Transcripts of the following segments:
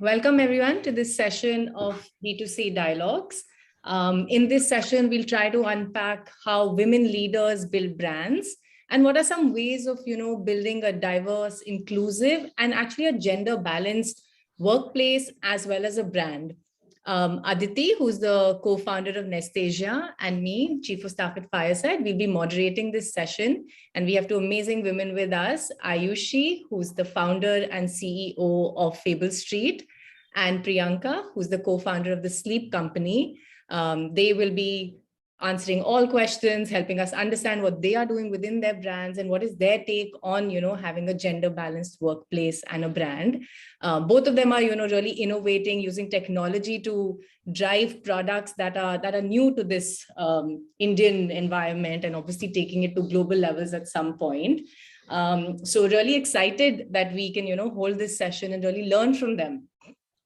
Welcome everyone to this session of D2C Dialogues. In this session, we'll try to unpack how women leaders build brands and what are some ways of, building a diverse, inclusive, and actually a gender balanced workplace as well as a brand. Aditi, who's the co-founder of Nestasia, and me, Chief of Staff at Fireside, we'll be moderating this session. And we have two amazing women with us, Ayushi, who's the founder and CEO of Fable Street, and Priyanka, who's the co-founder of the sleep company. They will be answering all questions, helping us understand what they are doing within their brands and what is their take on, having a gender balanced workplace and a brand. Both of them are, really innovating using technology to drive products that are new to this Indian environment and obviously taking it to global levels at some point. So really excited that we can, hold this session and really learn from them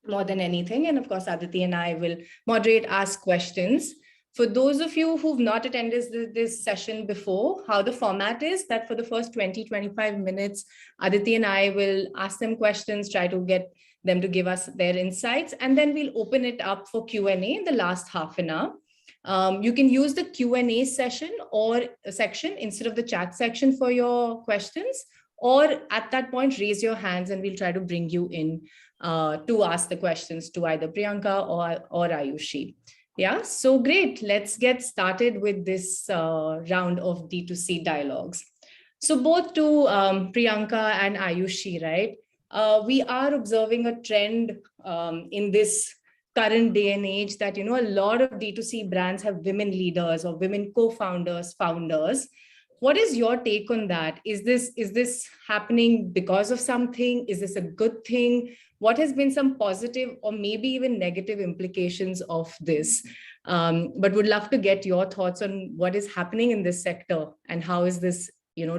more than anything. And of course, Aditi and I will moderate, ask questions. For those of you who've not attended this session before, how the format is that for the first 20-25 minutes, Aditi and I will ask them questions, try to get them to give us their insights, and then we'll open it up for Q&A in the last half an hour. You can use the Q&A section or section instead of the chat section for your questions, or at that point, raise your hands and we'll try to bring you in to ask the questions to either Priyanka or Ayushi. Yeah, so great. Let's get started with this round of D2C dialogues. So both to Priyanka and Ayushi, right? We are observing a trend in this current day and age that, a lot of D2C brands have women leaders or women co-founders, founders. What is your take on that? Is this happening because of something? Is this a good thing? What has been some positive or maybe even negative implications of this? But would love to get your thoughts on what is happening in this sector and how is this,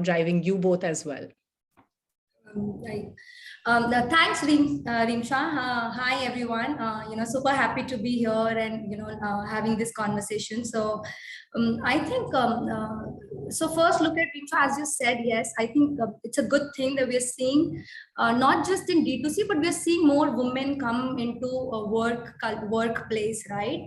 driving you both as well? Right. Thanks, Reemsha. Hi, everyone. Super happy to be here and, having this conversation. So I think, so first look at Reemsha, as you said, yes, I think it's a good thing that we're seeing, not just in D2C, but we're seeing more women come into a workplace, right?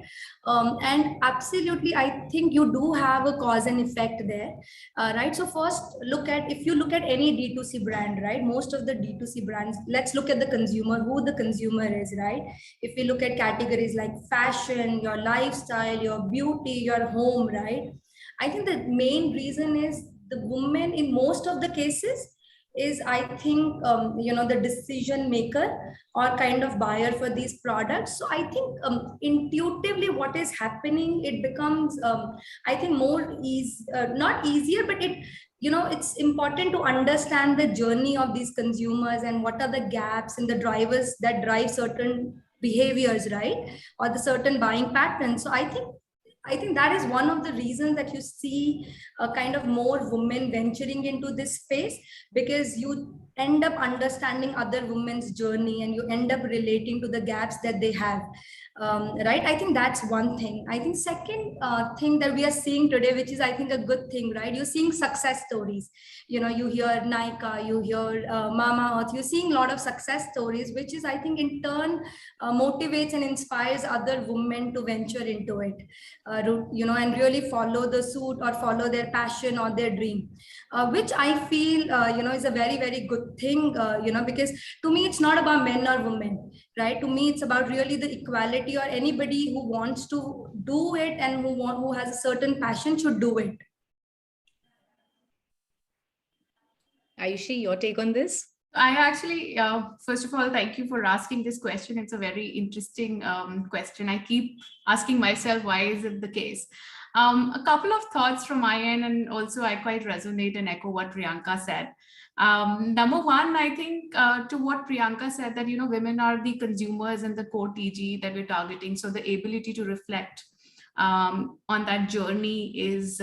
And absolutely, I think you do have a cause and effect there, right? So first, if you look at any D2C brand, right? Most of the D2C brands, let's look at the consumer, who the consumer is, right? If we look at categories like fashion, your lifestyle, your beauty, your home, right? I think the main reason is the woman in most of the cases is, I think, the decision maker or kind of buyer for these products. So I think intuitively what is happening, it becomes, I think, not easier, but it's important to understand the journey of these consumers and what are the gaps and the drivers that drive certain behaviors, right? Or the certain buying patterns. So I think that is one of the reasons that you see a kind of more women venturing into this space, because you end up understanding other women's journey and you end up relating to the gaps that they have, right? I think that's one thing. I think second thing that we are seeing today, which is I think a good thing, right? You're seeing success stories. You hear Nike, you hear Mama Earth, you're seeing a lot of success stories, which is I think in turn motivates and inspires other women to venture into it, and really follow the suit or follow their passion or their dream, which I feel, is a very, very good thing, because to me, it's not about men or women, right? To me, it's about really the equality, or anybody who wants to do it and who has a certain passion should do it. Ayushi, your take on this? I actually, first of all, thank you for asking this question. It's a very interesting question. I keep asking myself, why is it the case? A couple of thoughts from my end, and also I quite resonate and echo what Priyanka said. Number one, I think to what Priyanka said, that, women are the consumers and the core TG that we're targeting. So the ability to reflect on that journey is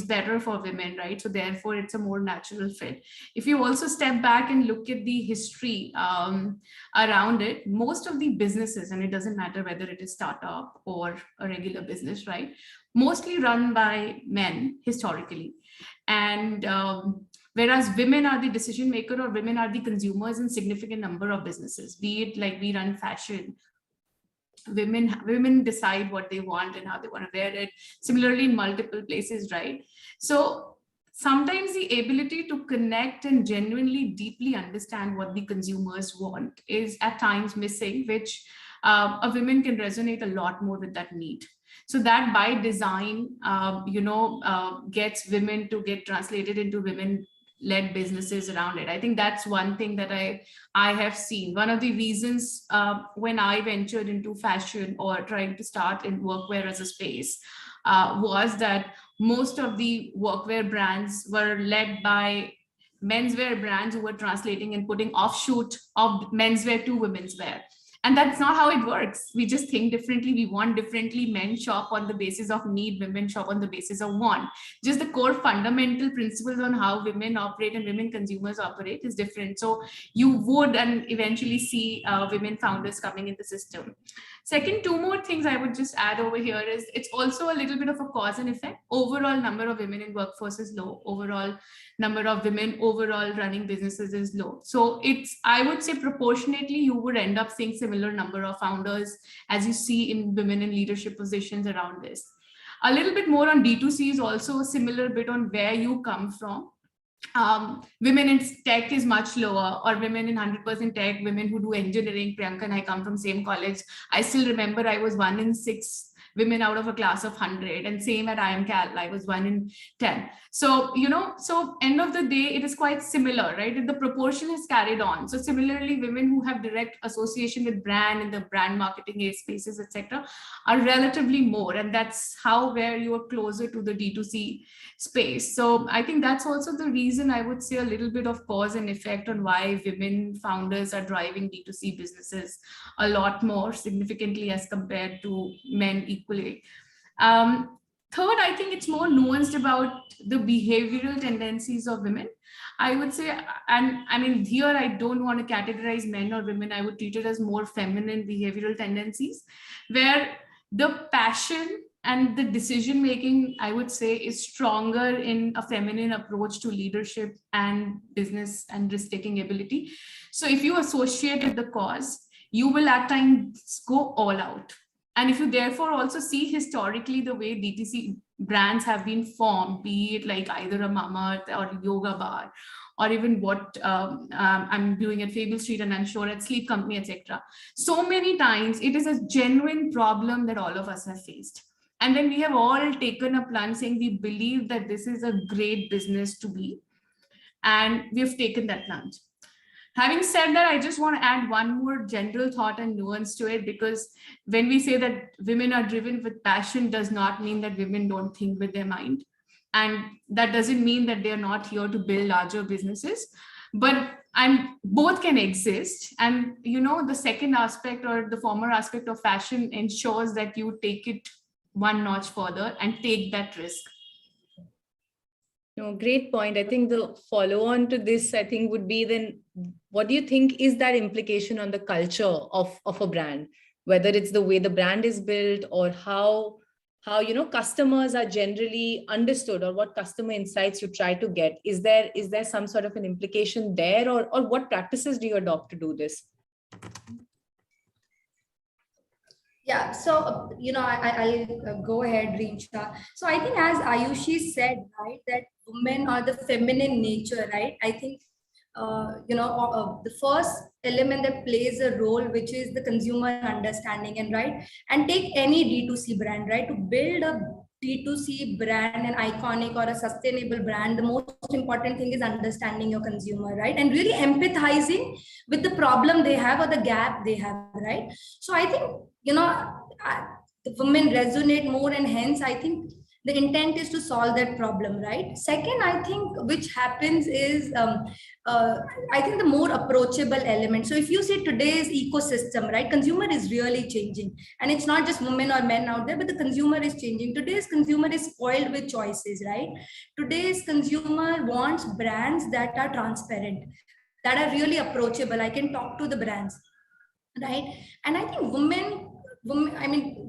better for women, right? So therefore, it's a more natural fit. If you also step back and look at the history around it, most of the businesses, and it doesn't matter whether it is startup or a regular business, right? Mostly run by men historically. And Whereas women are the decision maker, or women are the consumers in significant number of businesses, be it like we run fashion. Women decide what they want and how they want to wear it. Similarly, in multiple places, right? So sometimes the ability to connect and genuinely deeply understand what the consumers want is at times missing, which a woman can resonate a lot more with that need. So that by design, gets women to get translated into women-led businesses around it. I think that's one thing that I have seen. One of the reasons when I ventured into fashion or trying to start in workwear as a space was that most of the workwear brands were led by menswear brands who were translating and putting offshoot of menswear to women's wear. And that's not how it works. We just think differently. We want differently. Men shop on the basis of need. Women shop on the basis of want. Just the core fundamental principles on how women operate and women consumers operate is different. So you would and eventually see women founders coming in the system. Second, two more things I would just add over here is it's also a little bit of a cause and effect. Overall number of women in workforce is low. Overall number of women overall running businesses is low. So it's, I would say proportionately, you would end up seeing similar number of founders as you see in women in leadership positions around this. A little bit more on D2C is also a similar bit on where you come from. Women in tech is much lower, or women in 100% tech, women who do engineering. Priyanka and I come from same college. I still remember I was 1 in 6 women out of a class of 100, and same at IMCAL, I was 1 in 10. So, so end of the day, it is quite similar, right? The proportion is carried on. So similarly, women who have direct association with brand in the brand marketing spaces, etc., are relatively more. And that's where you are closer to the D2C space. So I think that's also the reason I would say a little bit of cause and effect on why women founders are driving D2C businesses a lot more significantly as compared to men equally. Third, I think it's more nuanced about the behavioral tendencies of women. I would say, and I mean, here I don't want to categorize men or women. I would treat it as more feminine behavioral tendencies, where the passion and the decision making, I would say, is stronger in a feminine approach to leadership and business and risk-taking ability. So if you associate with the cause, you will at times go all out. And if you therefore also see historically the way D2C brands have been formed, be it like either a Mama or Yoga Bar, or even what I'm doing at Fable Street, and I'm sure at Sleep Company, etc. So many times it is a genuine problem that all of us have faced. And then we have all taken a plunge saying we believe that this is a great business to be. And we have taken that plunge. Having said that, I just want to add one more general thought and nuance to it, because when we say that women are driven with passion, does not mean that women don't think with their mind. And that doesn't mean that they're not here to build larger businesses, but both can exist. And, the second aspect or the former aspect of fashion ensures that you take it one notch further and take that risk. No, great point. I think the follow on to this, I think, would be then, what do you think is that implication on the culture of a brand, whether it's the way the brand is built or how customers are generally understood, or what customer insights you try to get? Is there some sort of an implication there, or what practices do you adopt to do this? Yeah, so, I'll go ahead, Reemsha. So I think, as Ayushi said, right, that women are the feminine nature, right? I think, the first element that plays a role, which is the consumer understanding, and take any D2C brand, right? To build a D2C brand, an iconic or a sustainable brand, the most important thing is understanding your consumer, right? And really empathizing with the problem they have or the gap they have, right? So I think, the women resonate more, and hence I think the intent is to solve that problem, right? Second, I think which happens is, I think the more approachable element. So if you see today's ecosystem, right, consumer is really changing, and it's not just women or men out there, but the consumer is changing. Today's consumer is spoiled with choices, right? Today's consumer wants brands that are transparent, that are really approachable. I can talk to the brands, right? And I think women women, I mean,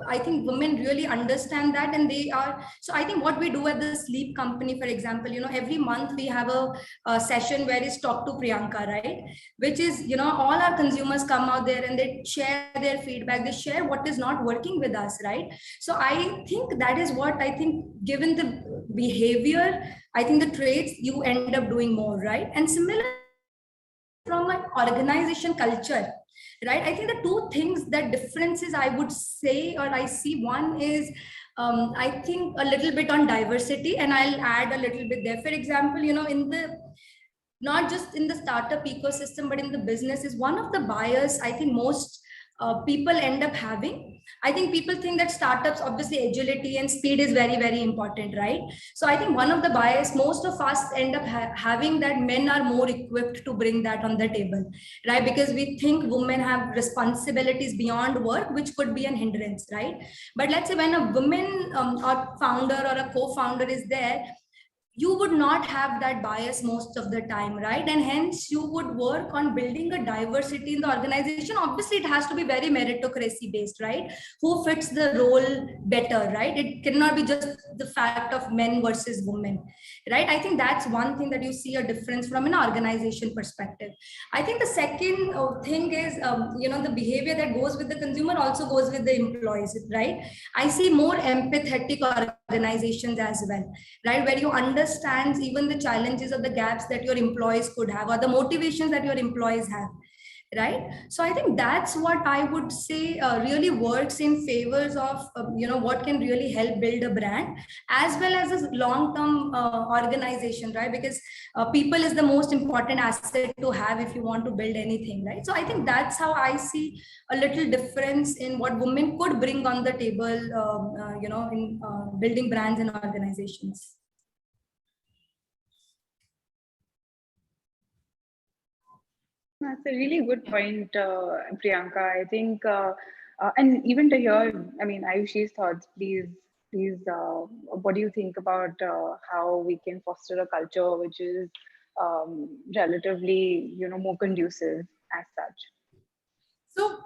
I think women really understand that, and they are. So I think what we do at the sleep company, for example, every month we have a session where it's talk to Priyanka, right? Which is, all our consumers come out there and they share their feedback, they share what is not working with us, right? So I think that is what I think, given the behavior, I think the traits, you end up doing more, right? And similar from an organization culture, right? I think the two things that differences I would say, or I see, one is I think a little bit on diversity, and I'll add a little bit there. For example, in the, not just in the startup ecosystem, but in the business, is one of the bias I think most people end up having. I think people think that startups, obviously agility and speed is very, very important, right? So I think one of the bias most of us end up having, that men are more equipped to bring that on the table, right? Because we think women have responsibilities beyond work, which could be an hindrance, right? But let's say when a woman or founder or a co-founder is there, you would not have that bias most of the time, right? And hence you would work on building a diversity in the organization. Obviously it has to be very meritocracy based, right? Who fits the role better, right? It cannot be just the fact of men versus women, right? I think that's one thing that you see a difference from an organization perspective. I think the second thing is, the behavior that goes with the consumer also goes with the employees, right? I see more empathetic organizations as well, right? Where you understands even the challenges or the gaps that your employees could have, or the motivations that your employees have, right? So I think that's what I would say really works in favors of what can really help build a brand, as well as a long-term organization, right? Because people is the most important asset to have if you want to build anything, right? So I think that's how I see a little difference in what women could bring on the table, in building brands and organizations. That's a really good point, Priyanka. I think, and even to hear, I mean, Ayushi's thoughts, please, what do you think about how we can foster a culture which is relatively, more conducive as such? So,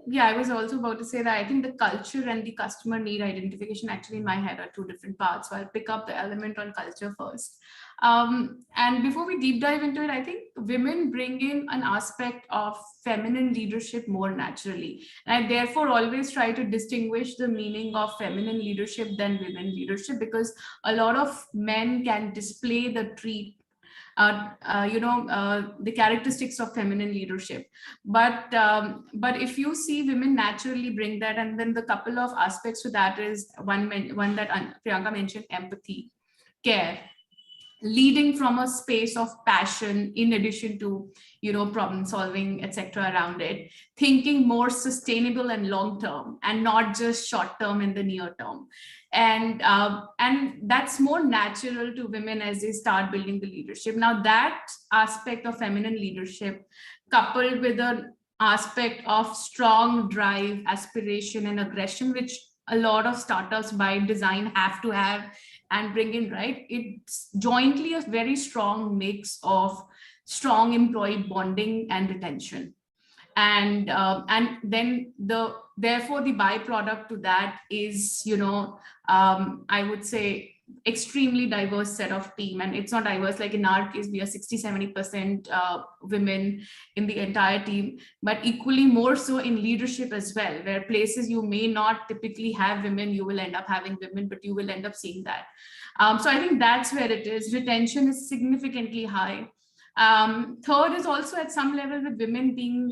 yeah, I was also about to say that I think the culture and the customer need identification actually in my head are two different parts. So I'll pick up the element on culture first. And before we deep dive into it, I think women bring in an aspect of feminine leadership more naturally. And I therefore always try to distinguish the meaning of feminine leadership than women leadership, because a lot of men can display the the characteristics of feminine leadership, but if you see, women naturally bring that. And then the couple of aspects to that is one that Priyanka mentioned: empathy, care, leading from a space of passion, in addition to problem solving, etc. around it, thinking more sustainable and long term, and not just short term in the near term. And that's more natural to women as they start building the leadership. Now that aspect of feminine leadership, coupled with an aspect of strong drive, aspiration, and aggression, which a lot of startups by design have to have and bring in, right? It's jointly a very strong mix of strong employee bonding and retention. And then therefore the byproduct to that is, I would say, extremely diverse set of team. And it's not diverse, like in our case, we are 60-70% women in the entire team, but equally more so in leadership as well, where places you may not typically have women, you will end up having women, but you will end up seeing that. So I think that's where it is. Retention is significantly high. Third is also at some level with women being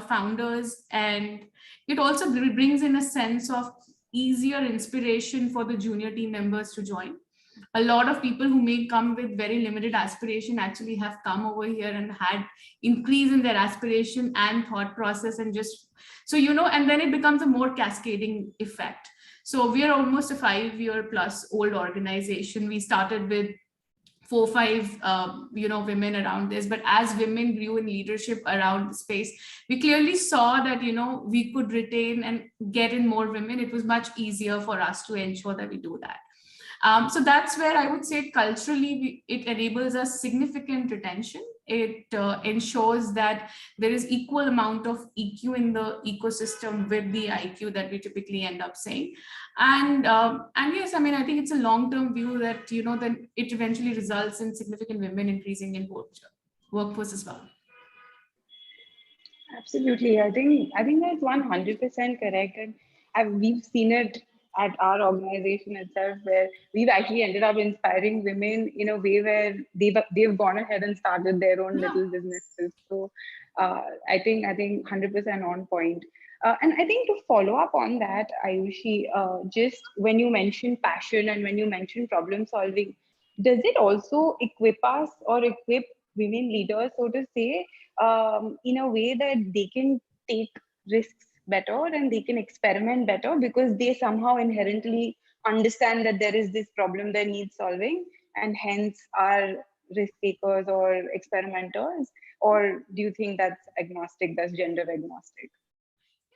founders, and it also brings in a sense of easier inspiration for the junior team members to join. A lot of people who may come with very limited aspiration actually have come over here and had increase in their aspiration and thought process, and just so and then it becomes a more cascading effect. So we are almost a 5-year plus old organization. We started with 4-5 women around this, but as women grew in leadership around the space, we clearly saw that we could retain and get in more women. It was much easier for us to ensure that we do that. So that's where I would say culturally it enables us significant retention it ensures that there is equal amount of EQ in the ecosystem with the IQ that we typically end up saying. And yes, I mean, I think it's a long-term view that, you know, then it eventually results in significant women increasing in workforce as well. Absolutely. I think that's 100% correct. And we've seen it at our organization itself, where we've actually ended up inspiring women in a way where they've gone ahead and started their own little businesses. So I think 100% on point. And I think to follow up on that, Ayushi, just when you mention passion and when you mention problem solving, does it also equip us or equip women leaders, so to say, in a way that they can take risks better and they can experiment better because they somehow inherently understand that there is this problem that needs solving, and hence are risk takers or experimenters? Or do you think that's agnostic, that's gender agnostic?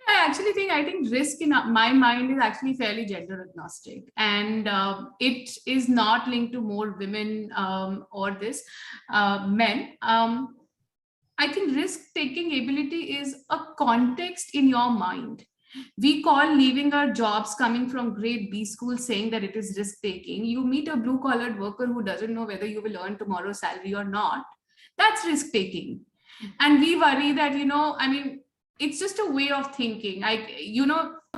I think risk in my mind is actually fairly gender agnostic, and it is not linked to more women or men. I think risk-taking ability is a context in your mind. We call leaving our jobs coming from grade B school saying that it is risk-taking. You meet a blue-collared worker who doesn't know whether you will earn tomorrow's salary or not. That's risk-taking. And we worry that, you know, I mean, it's just a way of thinking.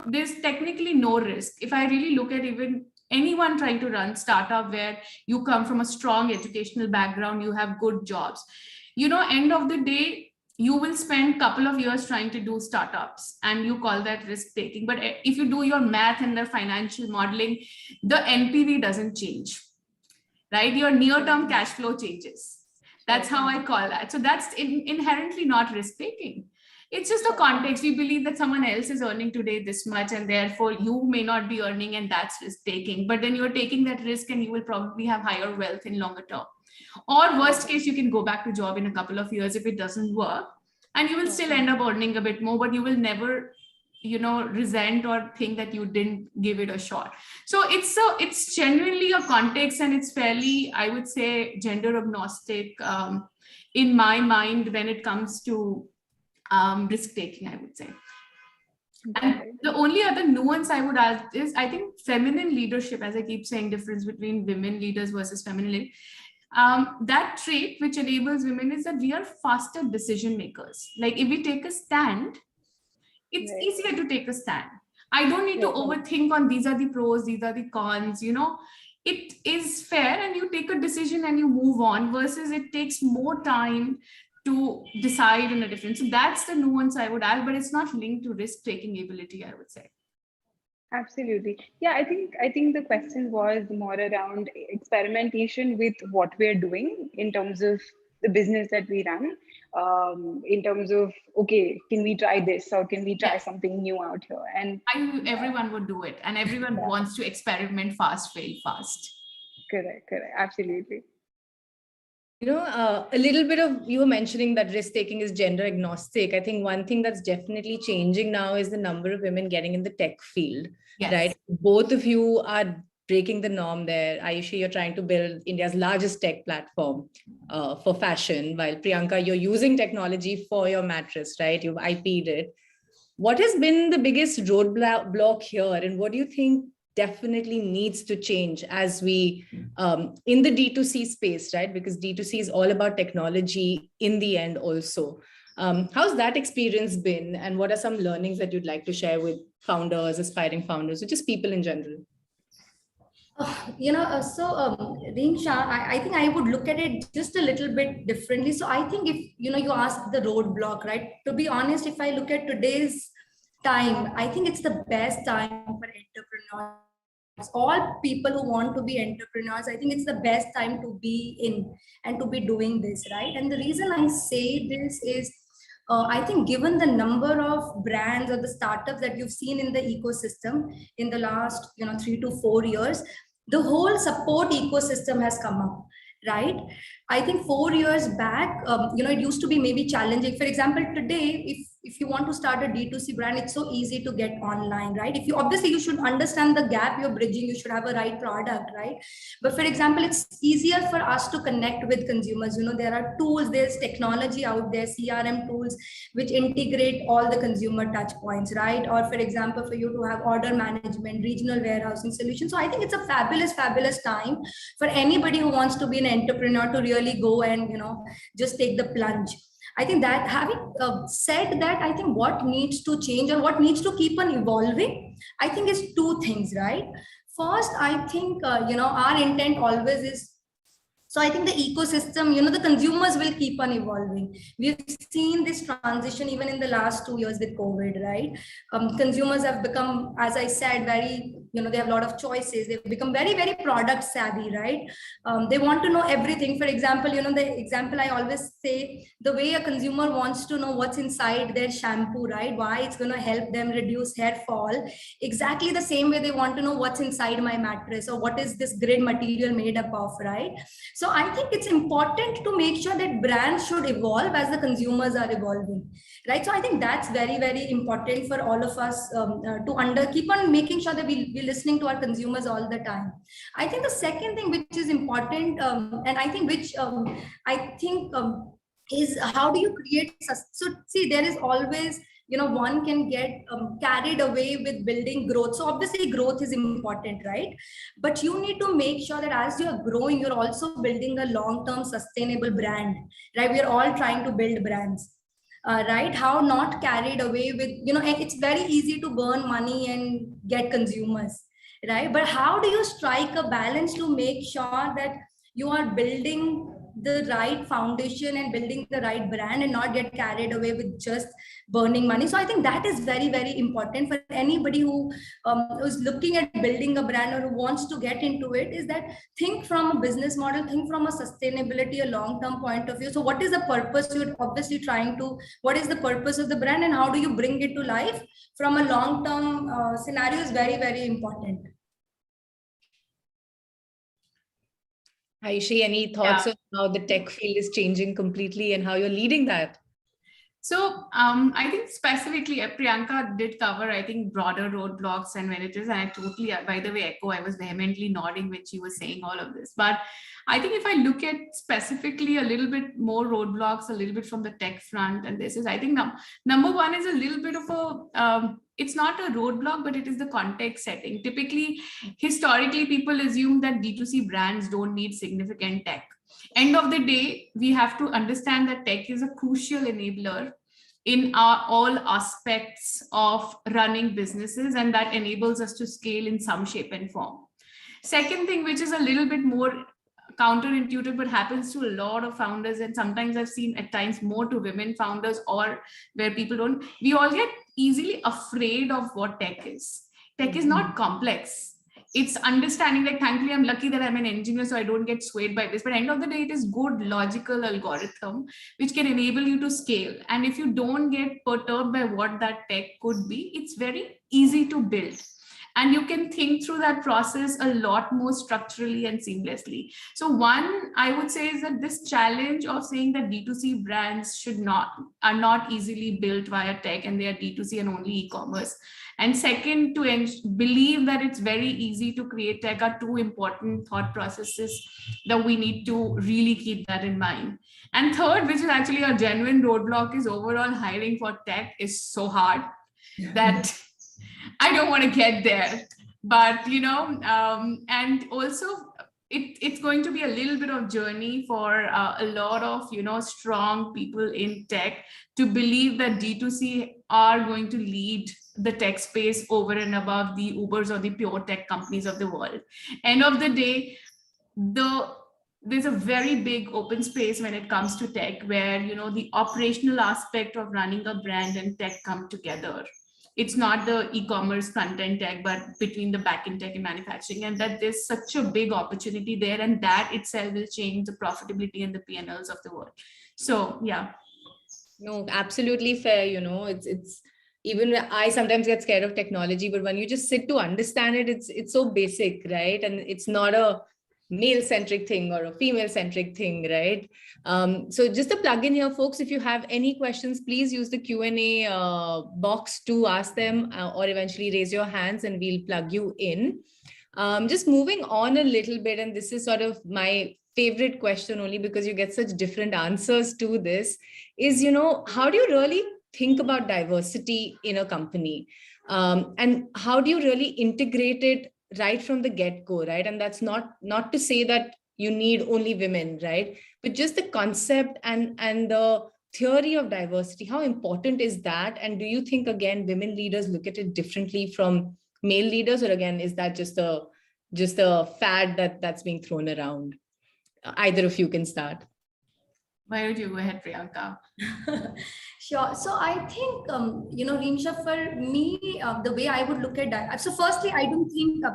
There's technically no risk. If I really look at even anyone trying to run startup where you come from a strong educational background, you have good jobs, you know, end of the day, you will spend a couple of years trying to do startups and you call that risk taking. But if you do your math and the financial modeling, the NPV doesn't change, right? Your near-term cash flow changes. That's how I call that. So that's inherently not risk taking. It's just a context. We believe that someone else is earning today this much and therefore you may not be earning, and that's risk taking. But then you're taking that risk and you will probably have higher wealth in longer term. Or worst case, you can go back to job in a couple of years if it doesn't work, and you will still end up earning a bit more, but you will never, you know, resent or think that you didn't give it a shot. So it's genuinely a context, and it's fairly, I would say, gender agnostic in my mind when it comes to risk taking, I would say. And the only other nuance I would add is, I think feminine leadership, as I keep saying, difference between women leaders versus feminine leaders, that trait which enables women is that we are faster decision makers. Like if we take a stand, it's easier to take a stand. I don't need to overthink on these are the pros, these are the cons, you know. It is fair and you take a decision and you move on, versus it takes more time to decide in a different. So that's the nuance I would add, but it's not linked to risk-taking ability, I would say. Absolutely. Yeah, I think the question was more around experimentation with what we're doing in terms of the business that we run, in terms of, okay, can we try this or can we try something new out here? And everyone would do it, and everyone wants to experiment fast, fail fast. Correct. Absolutely. You know, a little bit of, you were mentioning that risk taking is gender agnostic. I think one thing that's definitely changing now is the number of women getting in the tech field, right? Both of you are breaking the norm there. Ayushi, you're trying to build India's largest tech platform for fashion, while Priyanka, you're using technology for your mattress, right? You've IP'd it. What has been the biggest roadblock here, and what do you think definitely needs to change as we in the D2C space, right? Because D2C is all about technology in the end also. How's that experience been, and what are some learnings that you'd like to share with founders, aspiring founders, or just people in general? Reemsha, I think I would look at it just a little bit differently. So I think if, you ask the roadblock, right? To be honest, if I look at today's time, I think it's the best time for entrepreneurs. All people who want to be entrepreneurs, I think it's the best time to be in and to be doing this, right? And the reason I say this is, I think given the number of brands or the startups that you've seen in the ecosystem in the last 3 to 4 years, the whole support ecosystem has come up, right? I think 4 years back, it used to be maybe challenging. For example, today, if you want to start a D2C brand, it's so easy to get online, right? If you obviously you should understand the gap you're bridging, you should have a right product, right? But for example, it's easier for us to connect with consumers. There are tools, there's technology out there, CRM tools, which integrate all the consumer touch points, right? Or for example, for you to have order management, regional warehousing solutions. So I think it's a fabulous time for anybody who wants to be an entrepreneur to really go and, just take the plunge. I think that having said that, I think what needs to change or what needs to keep on evolving, I think is two things, right? First, I think, our intent always is, so I think the ecosystem, the consumers will keep on evolving. We've seen this transition even in the last 2 years with COVID, right? Consumers have become, as I said, very, they have a lot of choices. They've become very, very product savvy, right? They want to know everything. For example, the example I always say, the way a consumer wants to know what's inside their shampoo, right? Why it's going to help them reduce hair fall. Exactly the same way they want to know what's inside my mattress or what is this grid material made up of, right? So I think it's important to make sure that brands should evolve as the consumers are evolving, right? So I think that's very, very important for all of us to keep on making sure that we're listening to our consumers all the time. I think the second thing which is important, and I think which is how do you create, so see, there is always, one can get carried away with building growth. So obviously growth is important, right? But you need to make sure that as you're growing, you're also building a long-term sustainable brand, right? We're all trying to build brands, right? How not carried away with, and it's very easy to burn money and get consumers, right? But how do you strike a balance to make sure that you are building the right foundation and building the right brand and not get carried away with just burning money? So I think that is very, very important for anybody who is looking at building a brand or who wants to get into it, is that think from a business model, think from a sustainability, a long-term point of view. So what is the purpose you're obviously what is the purpose of the brand and how do you bring it to life from a long-term scenario is very, very important. Ayushi, any thoughts on how the tech field is changing completely and how you're leading that? So I think specifically Priyanka did cover, I think, broader roadblocks and when it is, and I totally, by the way, echo, I was vehemently nodding when she was saying all of this. But I think if I look at specifically a little bit more roadblocks, a little bit from the tech front, and this is, I think number one is a little bit of a, it's not a roadblock, but it is the context setting. Typically, historically, people assume that D2C brands don't need significant tech. End of the day, we have to understand that tech is a crucial enabler in all aspects of running businesses, and that enables us to scale in some shape and form. Second thing, which is a little bit more counterintuitive, but happens to a lot of founders, and sometimes I've seen at times more to women founders, or where people don't, we all get easily afraid of what tech is. Tech is not complex. It's understanding, like, thankfully, I'm lucky that I'm an engineer, so I don't get swayed by this. But end of the day, it is good logical algorithm, which can enable you to scale. And if you don't get perturbed by what that tech could be, it's very easy to build. And you can think through that process a lot more structurally and seamlessly. So one, I would say, is that this challenge of saying that D2C brands are not easily built via tech and they are D2C and only e-commerce. And second, to believe that it's very easy to create tech are two important thought processes that we need to really keep that in mind. And third, which is actually a genuine roadblock, is overall hiring for tech is so hard that I don't want to get there. But, and also it's going to be a little bit of journey for a lot of, strong people in tech to believe that D2C are going to lead the tech space over and above the Ubers or the pure tech companies of the world. End of the day, there's a very big open space when it comes to tech where, the operational aspect of running a brand and tech come together. It's not the e-commerce front-end tech, but between the back-end tech and manufacturing, and that there's such a big opportunity there, and that itself will change the profitability and the P&Ls of the world. So, yeah. No, absolutely fair. It's even I sometimes get scared of technology, but when you just sit to understand it, it's so basic, right? And it's not a male-centric thing or a female-centric thing, right? So just a plug in here, folks, if you have any questions, please use the Q&A box to ask them or eventually raise your hands and we'll plug you in. Just moving on a little bit, and this is sort of my favorite question only because you get such different answers to this, is, how do you really think about diversity in a company? And how do you really integrate it right from the get-go, right? And that's not to say that you need only women, right? But just the concept and the theory of diversity, how important is that? And do you think, again, women leaders look at it differently from male leaders, or again, is that just a fad that's being thrown around? Either of you can start. Why don't you go ahead, Priyanka? Sure. So I think, Reemsha, for me, the way I would look at that. So firstly, I don't think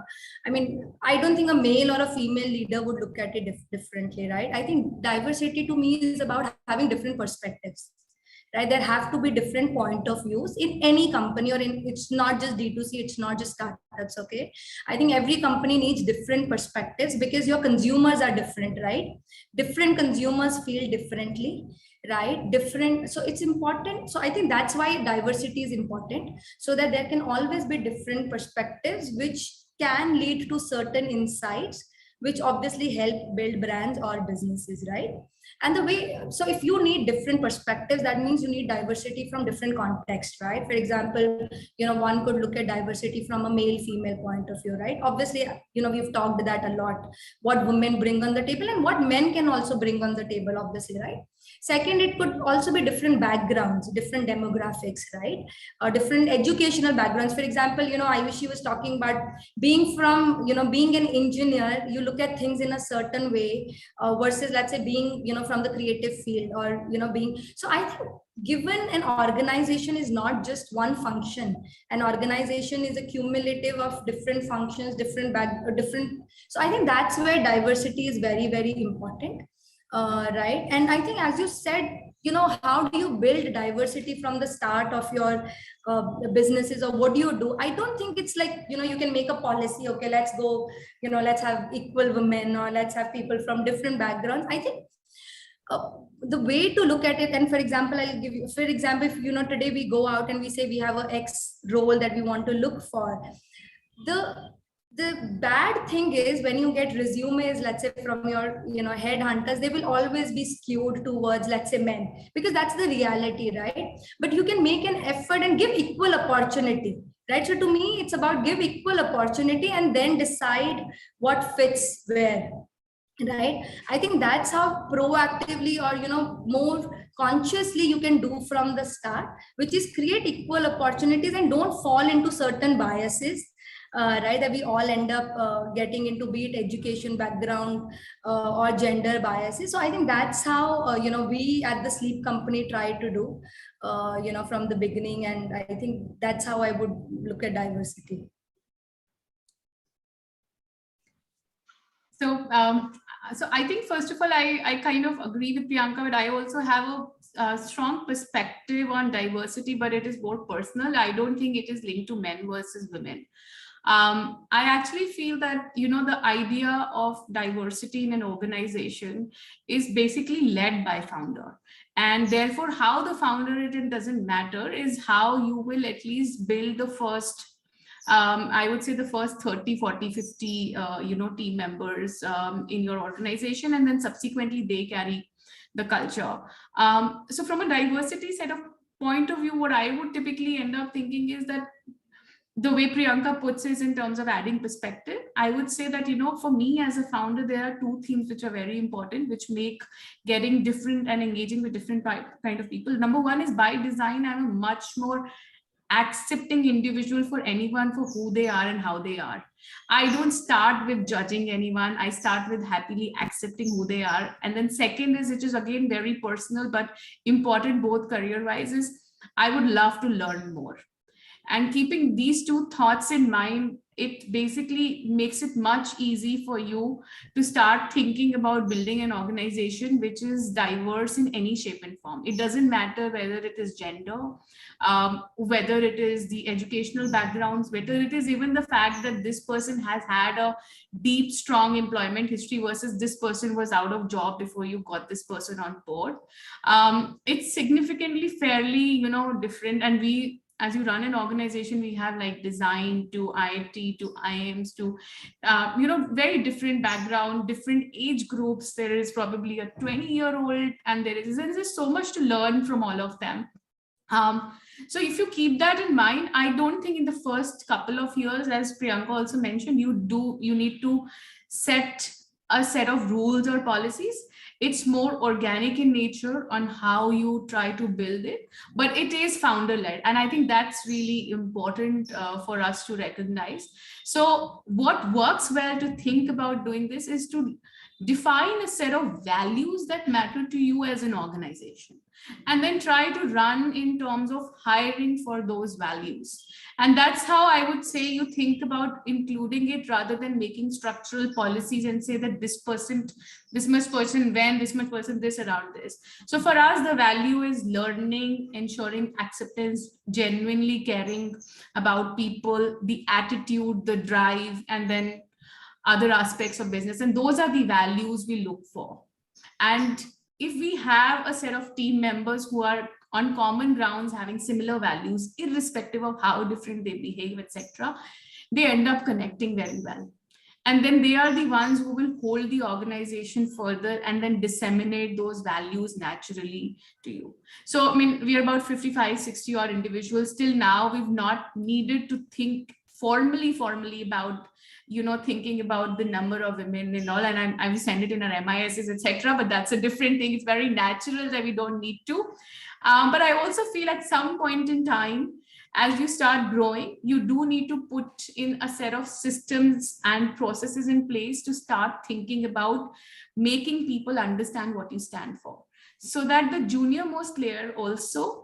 a male or a female leader would look at it differently, right? I think diversity to me is about having different perspectives, right? There have to be different point of views in any company, or it's not just D2C, it's not just startups, okay? I think every company needs different perspectives because your consumers are different, right? Different consumers feel differently, right? So it's important. So I think that's why diversity is important, so that there can always be different perspectives, which can lead to certain insights, which obviously help build brands or businesses, right? And the way, so if you need different perspectives, that means you need diversity from different contexts, right? For example, one could look at diversity from a male-female point of view, right? Obviously, we've talked that a lot, what women bring on the table and what men can also bring on the table, obviously, right? Second, it could also be different backgrounds, different demographics, right? Different educational backgrounds. For example, Ayushi was talking about being an engineer, you look at things in a certain way versus, let's say, being, from the creative field, or, so I think given an organization is not just one function, an organization is a cumulative of different functions, different. So I think that's where diversity is very, very important. Right. And I think, as you said, how do you build diversity from the start of your businesses, or what do you do? I don't think it's like, you can make a policy, okay, let's go, let's have equal women, or let's have people from different backgrounds. I think the way to look at it, and for example, I'll give you, if, today we go out and we say we have an X role that we want to look for, the bad thing is when you get resumes, let's say from your, headhunters, they will always be skewed towards, let's say, men, because that's the reality, right? But you can make an effort and give equal opportunity, right? So to me, it's about give equal opportunity and then decide what fits where, right? I think that's how proactively, or, more consciously you can do from the start, which is create equal opportunities and don't fall into certain biases. Right, that we all end up getting into, be it education background or gender biases. So I think that's how we at the Sleep Company try to do from the beginning, and I think that's how I would look at diversity. So I think, first of all, I kind of agree with Priyanka, but I also have a strong perspective on diversity, but it is more personal. I don't think it is linked to men versus women. I actually feel that, the idea of diversity in an organization is basically led by founder. And therefore, how the founder it doesn't matter, is how you will at least build the first, I would say the first 30, 40, 50, team members in your organization, and then subsequently they carry the culture. So from a diversity set of point of view, what I would typically end up thinking is that the way Priyanka puts it in terms of adding perspective, I would say that, for me as a founder, there are two themes which are very important, which make getting different and engaging with different kind of people. Number one is, by design, I'm a much more accepting individual for anyone for who they are and how they are. I don't start with judging anyone. I start with happily accepting who they are. And then second is, which is again very personal but important both career-wise, is I would love to learn more. And keeping these two thoughts in mind, it basically makes it much easy for you to start thinking about building an organization which is diverse in any shape and form. It doesn't matter whether it is gender, whether it is the educational backgrounds, whether it is even the fact that this person has had a deep, strong employment history versus this person was out of job before you got this person on board. It's significantly fairly, different. And we, as you run an organization, we have like design to IT to IMs to, very different background, different age groups. There is probably a 20-year-old, and there is just so much to learn from all of them. So if you keep that in mind, I don't think in the first couple of years, as Priyanka also mentioned, you need to set a set of rules or policies. It's more organic in nature on how you try to build it, but it is founder-led. And I think that's really important for us to recognize. So what works well to think about doing this is to define a set of values that matter to you as an organization, and then try to run in terms of hiring for those values. And that's how I would say you think about including it, rather than making structural policies and say that this person, this much person when, this much person this, around this. So for us, the value is learning, ensuring acceptance, genuinely caring about people, the attitude, the drive, and then other aspects of business. And those are the values we look for. And if we have a set of team members who are on common grounds, having similar values, irrespective of how different they behave, etc., they end up connecting very well. And then they are the ones who will hold the organization further and then disseminate those values naturally to you. So, I mean, we are about 55, 60 odd individuals. Till now, we've not needed to think formally about, thinking about the number of women and all. And I will send it in our MISs, etc. But that's a different thing. It's very natural that we don't need to. But I also feel at some point in time, as you start growing, you do need to put in a set of systems and processes in place to start thinking about making people understand what you stand for, so that the junior most player also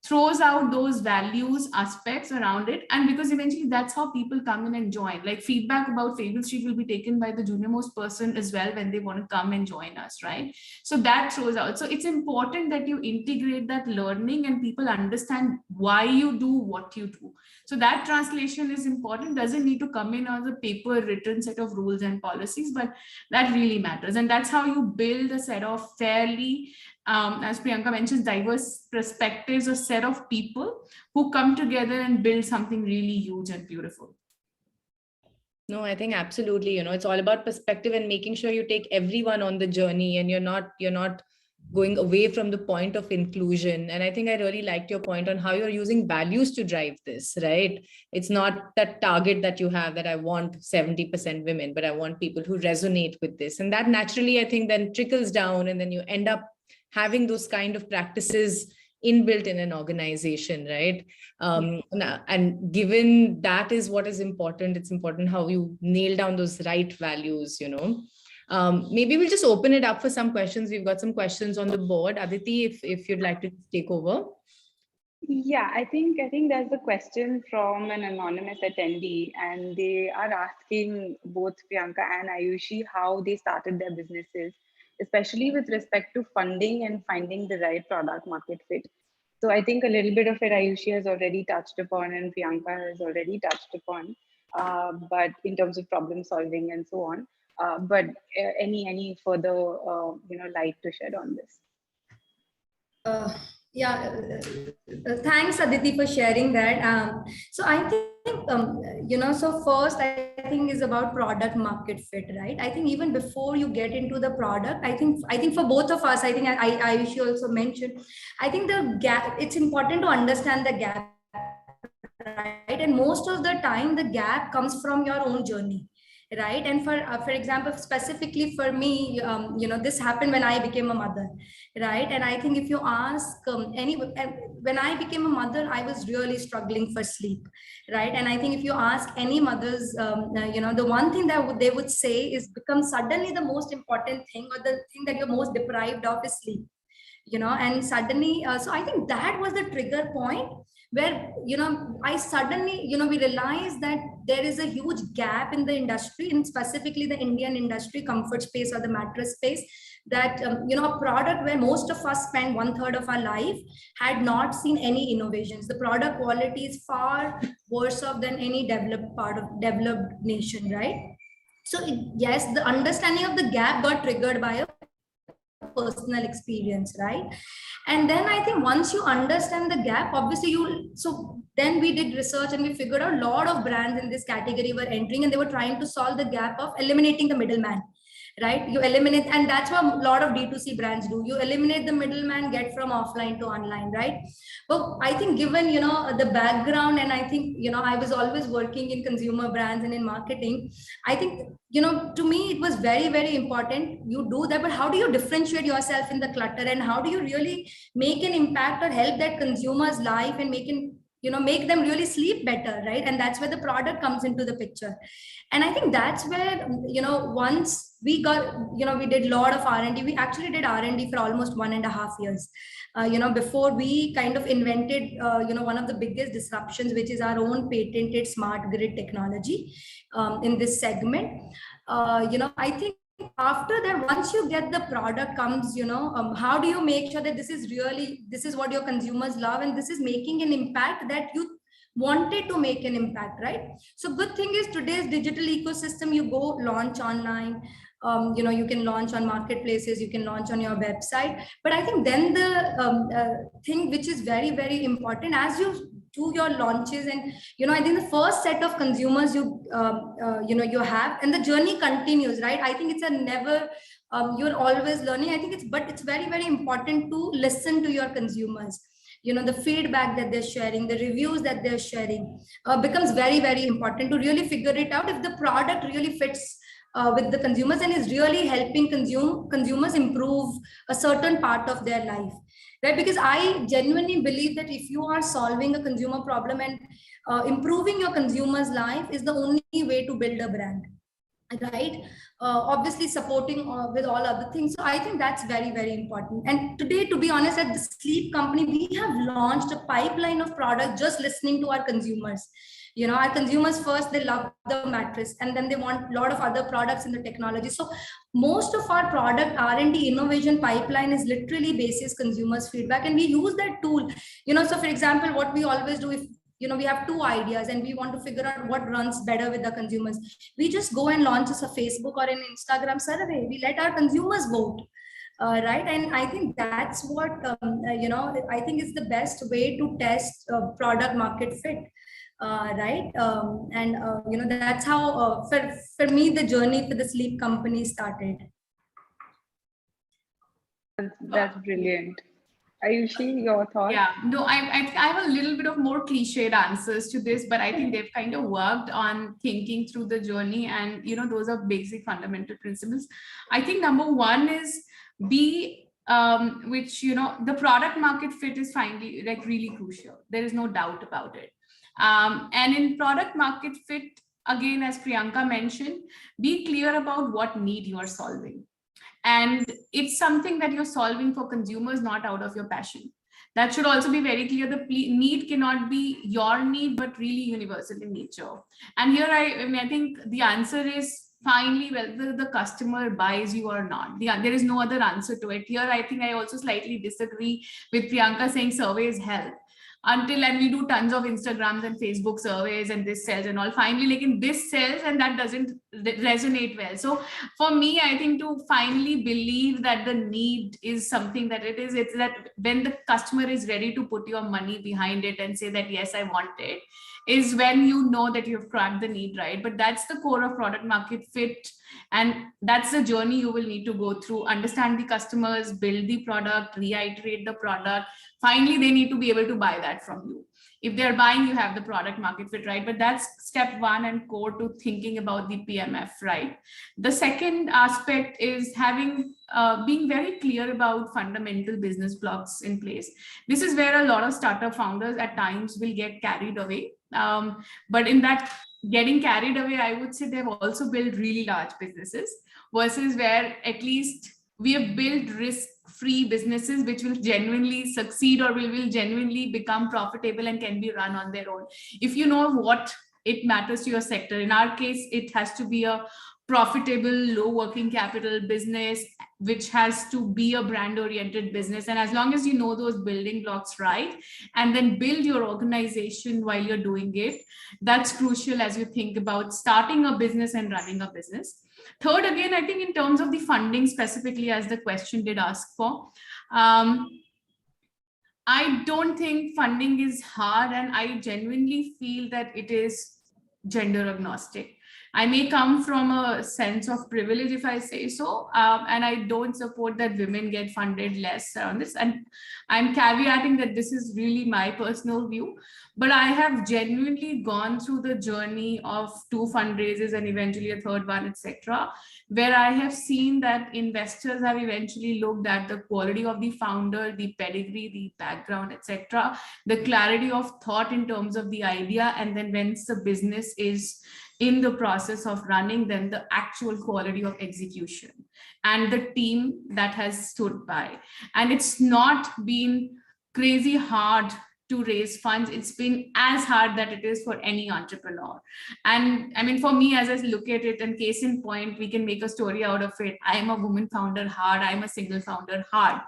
throws out those values aspects around it. And because eventually that's how people come in and join. Like feedback about Fable Street will be taken by the junior most person as well when they want to come and join us, right? So that throws out. So it's important that you integrate that learning and people understand why you do what you do. So that translation is important. Doesn't need to come in as a paper written set of rules and policies, but that really matters. And that's how you build a set of fairly, as Priyanka mentions, diverse perspectives, a set of people who come together and build something really huge and beautiful. No, I think absolutely, it's all about perspective and making sure you take everyone on the journey, and you're not going away from the point of inclusion. And I think I really liked your point on how you're using values to drive this, right? It's not that target that you have that I want 70% women, but I want people who resonate with this. And that naturally, I think, then trickles down, and then you end up having those kind of practices inbuilt in an organization, right? And given that is what is important, it's important how you nail down those right values, Maybe we'll just open it up for some questions. We've got some questions on the board. Aditi, if you'd like to take over. Yeah, I think there's a question from an anonymous attendee, and they are asking both Priyanka and Ayushi how they started their businesses, especially with respect to funding and finding the right product market fit. So I think a little bit of it Ayushi has already touched upon and Priyanka has already touched upon, but in terms of problem solving and so on. But any further light to shed on this? Thanks Aditi for sharing that. So I think so first I think is about product market fit, right? I think even before you get into the product, I think for both of us, I think Ayushi also mentioned, I think the gap, it's important to understand the gap, right? And most of the time the gap comes from your own journey, right? And for example, specifically for me, this happened when I became a mother, right? And I think if you ask when I became a mother, I was really struggling for sleep, right? And I think if you ask any mothers, the one thing that they would say is become suddenly the most important thing, or the thing that you're most deprived of is sleep, and suddenly, so I think that was the trigger point where, I suddenly, we realized that there is a huge gap in the industry, and specifically the Indian industry, comfort space or the mattress space, that, a product where most of us spend 1/3 of our life had not seen any innovations. The product quality is far worse off than any developed nation, right? So yes, the understanding of the gap got triggered by a personal experience, right? And then I think once you understand the gap, obviously so then we did research and we figured out a lot of brands in this category were entering, and they were trying to solve the gap of eliminating the middleman, right? You eliminate, and that's what a lot of D2C brands do. You eliminate the middleman, get from offline to online, right? But I think given, the background, and I think, I was always working in consumer brands and in marketing, I think, to me, it was very, very important. You do that, but how do you differentiate yourself in the clutter, and how do you really make an impact or help that consumer's life and make them really sleep better, right? And that's where the product comes into the picture. And I think that's where, once we got, we did a lot of R&D. We actually did R&D for almost 1.5 years, before we kind of invented, one of the biggest disruptions, which is our own patented smart grid technology in this segment. I think after that, once you get the product comes, how do you make sure that this is what your consumers love, and this is making an impact that you wanted to make an impact, right? So good thing is today's digital ecosystem, you go launch online, you can launch on marketplaces, you can launch on your website. But I think then the thing which is very, very important as you do your launches, and I think the first set of consumers you have, and the journey continues, right? I think it's a never, you're always learning. I think it's very, very important to listen to your consumers. The feedback that they're sharing, the reviews that they're sharing becomes very, very important to really figure it out if the product really fits with the consumers and is really helping consumers improve a certain part of their life, right? Because I genuinely believe that if you are solving a consumer problem and improving your consumer's life is the only way to build a brand, right? Obviously supporting with all other things. So I think that's very, very important. And today, to be honest, at the sleep company, we have launched a pipeline of products just listening to our consumers. Our consumers first, they love the mattress, and then they want a lot of other products in the technology. So most of our product R&D innovation pipeline is literally basis consumers' feedback, and we use that tool. So for example, what we always do, if we have 2 ideas and we want to figure out what runs better with the consumers, we just go and launch a Facebook or an Instagram survey. We let our consumers vote, right? And I think that's what I think is the best way to test product market fit, right? That's how for me the journey for the sleep company started. That's brilliant. Ayushi, your thoughts? Yeah, no, I have a little bit of more cliched answers to this, but I think they've kind of worked on thinking through the journey, and those are basic fundamental principles. I think number 1 is which the product market fit is finally like really crucial. There is no doubt about it. And in product market fit, again, as Priyanka mentioned, be clear about what need you are solving. And it's something that you're solving for consumers, not out of your passion. That should also be very clear. The need cannot be your need, but really universal in nature. And here, I think the answer is finally whether the customer buys you or not. There is no other answer to it. Here, I think I also slightly disagree with Priyanka saying surveys help. And we do tons of Instagrams and Facebook surveys and this sells and all. Finally, like in this sells and that doesn't resonate well. So for me, I think to finally believe that the need is something that it is, it's that when the customer is ready to put your money behind it and say that, yes, I want it, is when you know that you've cracked the need, right? But that's the core of product market fit. And that's the journey you will need to go through, understand the customers, build the product, reiterate the product. Finally, they need to be able to buy that from you. If they're buying, you have the product market fit, right? But that's step 1 and core to thinking about the PMF, right? The second aspect is being very clear about fundamental business blocks in place. This is where a lot of startup founders at times will get carried away. But in that getting carried away, I would say they've also built really large businesses versus where at least we have built risk-free businesses which will genuinely succeed or will genuinely become profitable and can be run on their own. If you know what it matters to your sector. In our case, it has to be a profitable, low working capital business, which has to be a brand oriented business. And as long as you know those building blocks right, and then build your organization while you're doing it, that's crucial as you think about starting a business and running a business. Third, again, I think in terms of the funding specifically, as the question did ask for, I don't think funding is hard, and I genuinely feel that it is gender agnostic. I may come from a sense of privilege if I say so, and I don't support that women get funded less around this. And I'm caveating that this is really my personal view, but I have genuinely gone through the journey of 2 fundraisers and eventually a third one, etc., where I have seen that investors have eventually looked at the quality of the founder, the pedigree, the background, etc., the clarity of thought in terms of the idea, and then once the business is in the process of running, then the actual quality of execution and the team that has stood by. And it's not been crazy hard to raise funds. It's been as hard that it is for any entrepreneur. And I mean, for me, as I look at it, and case in point, we can make a story out of it. I'm a woman founder, hard. I'm a single founder, hard.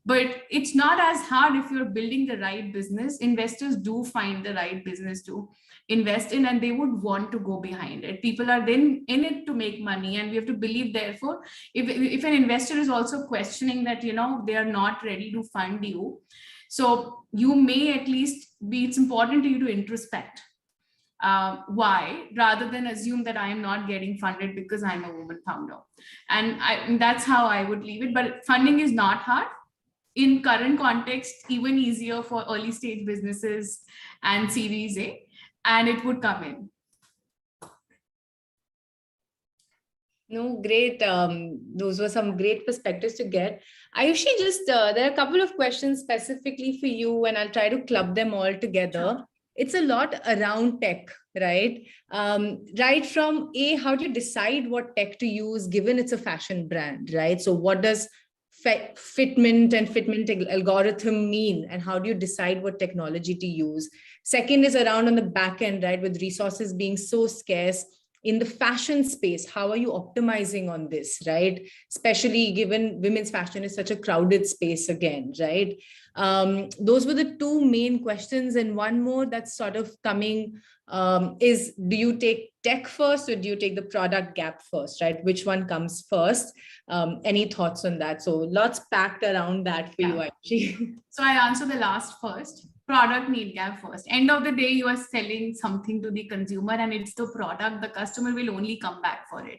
But it's not as hard if you're building the right business. Investors do find the right business to invest in, and they would want to go behind it. People are then in it to make money, and we have to believe, therefore, if an investor is also questioning that, you know, they are not ready to fund you, so you may at least be, it's important to you to introspect why, rather than assume that I am not getting funded because I'm a woman founder. And that's how I would leave it. But funding is not hard. In current context, even easier for early stage businesses and Series A, and it would come in. No, great. Those were some great perspectives to get. Ayushi, just there are a couple of questions specifically for you, and I'll try to club them all together. Sure. It's a lot around tech, right? Right from how do you decide what tech to use, given it's a fashion brand, right? So what does fitment and fitment algorithm mean, and how do you decide what technology to use? Second is around on the back end, right? With resources being so scarce in the fashion space, how are you optimizing on this, right? Especially given women's fashion is such a crowded space again, right? Those were the 2 main questions. And one more that's sort of coming is, do you take tech first or do you take the product gap first, right? Which one comes first? Any thoughts on that? So lots packed around that for you, actually. So I answer the last first. Product need gap first. End of the day, you are selling something to the consumer, and it's the product. The customer will only come back for it.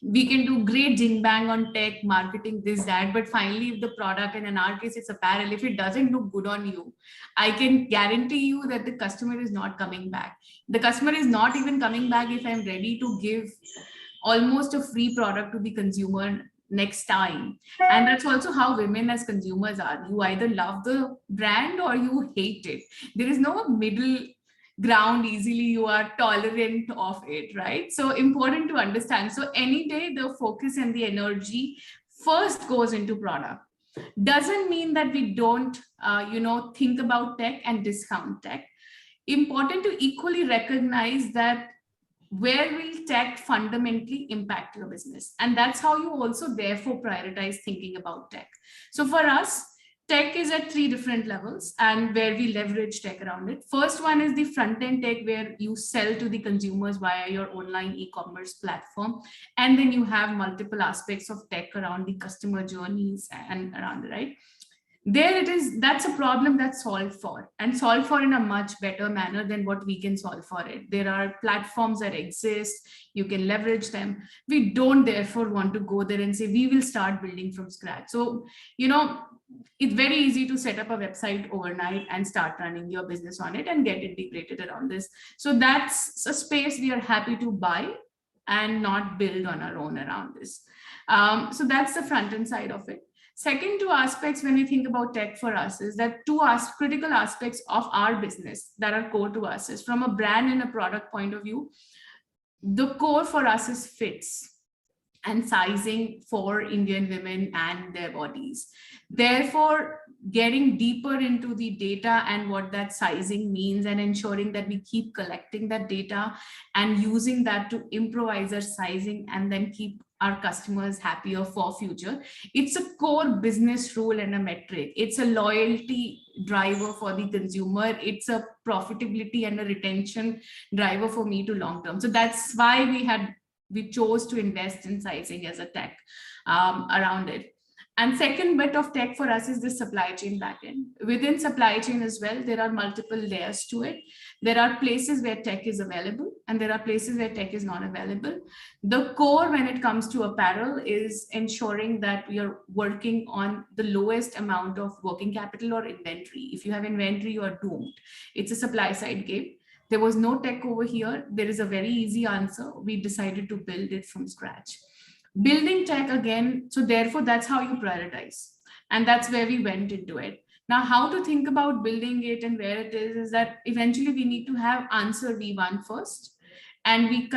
We can do great jing bang on tech, marketing, this, that, but finally, if the product, and in our case, it's apparel, if it doesn't look good on you, I can guarantee you that the customer is not coming back. The customer is not even coming back if I'm ready to give almost a free product to the consumer next time. And that's also how women as consumers are. You either love the brand or you hate it. There is no middle ground easily you are tolerant of it, right? So important to understand. So any day the focus and the energy first goes into product. Doesn't mean that we don't think about tech and discount tech. Important to equally recognize that where will tech fundamentally impact your business? And that's how you also therefore prioritize thinking about tech. So for us, tech is at 3 different levels, and where we leverage tech around it. First one is the front-end tech, where you sell to the consumers via your online e-commerce platform. And then you have multiple aspects of tech around the customer journeys and around the right. There it is, that's a problem that's solved for, and solved for in a much better manner than what we can solve for it. There are platforms that exist, you can leverage them. We don't therefore want to go there and say, we will start building from scratch. So, it's very easy to set up a website overnight and start running your business on it and get integrated around this. So that's a space we are happy to buy and not build on our own around this. So that's the front end side of it. Second 2 aspects when we think about tech for us is that 2 critical aspects of our business that are core to us is, from a brand and a product point of view, the core for us is fits. and sizing for Indian women and their bodies. Therefore, getting deeper into the data and what that sizing means and ensuring that we keep collecting that data and using that to improvise our sizing and then keep our customers happier for future. It's a core business rule and a metric. It's a loyalty driver for the consumer. It's a profitability and a retention driver for me to long term. So that's why we chose to invest in sizing as a tech around it. And second bit of tech for us is the supply chain backend. Within supply chain as well, there are multiple layers to it. There are places where tech is available and there are places where tech is not available. The core when it comes to apparel is ensuring that we are working on the lowest amount of working capital or inventory. If you have inventory, you are doomed. It's a supply side game. There was no tech over here. There is a very easy answer. We decided to build it from scratch. Building tech again, so therefore that's how you prioritize. And that's where we went into it. Now, how to think about building it and where it is that eventually we need to have answer V1 first. And we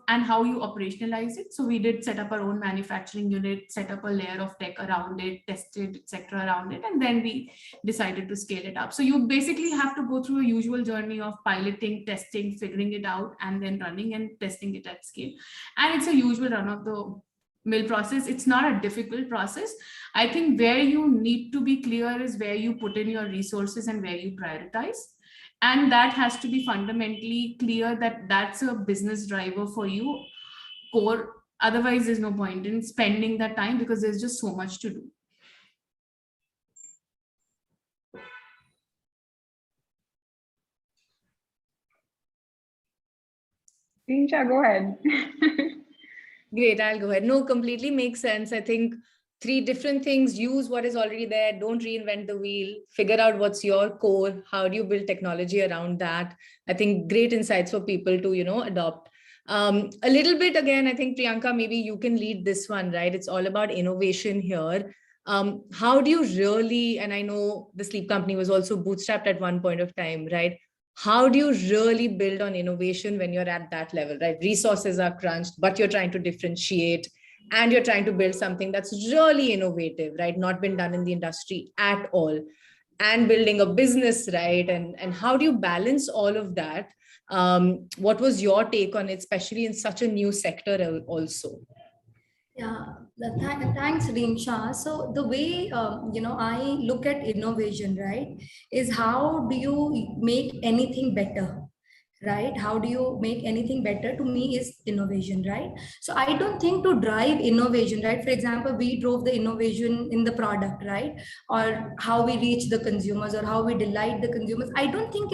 and how you operationalize it. So we did set up our own manufacturing unit, set up a layer of tech around it, tested, etc. around it. And then we decided to scale it up. So you basically have to go through a usual journey of piloting, testing, figuring it out, and then running and testing it at scale. And it's a usual run of the mill process. It's not a difficult process. I think where you need to be clear is where you put in your resources and where you prioritize. And that has to be fundamentally clear that that's a business driver for you, core. Otherwise, there's no point in spending that time because there's just so much to do. Reemsha, go ahead. Great, I'll go ahead. No, completely makes sense. I think 3 different things: use what is already there, don't reinvent the wheel, figure out what's your core, how do you build technology around that. I think great insights for people to, adopt. A little bit, again, I think Priyanka, maybe you can lead this one, right? It's all about innovation here. How do you really, and I know the sleep company was also bootstrapped at one point of time, right? How do you really build on innovation when you're at that level, right? Resources are crunched, but you're trying to differentiate and you're trying to build something that's really innovative, right? Not been done in the industry at all, and building a business, right? And how do you balance all of that? What was your take on it, especially in such a new sector also? Yeah, thanks, Reemsha. So the way, I look at innovation, right, is how do you make anything better, right? How do you make anything better? To me is innovation, right? So I don't think to drive innovation, right? For example, we drove the innovation in the product, right? Or how we reach the consumers or how we delight the consumers. I don't think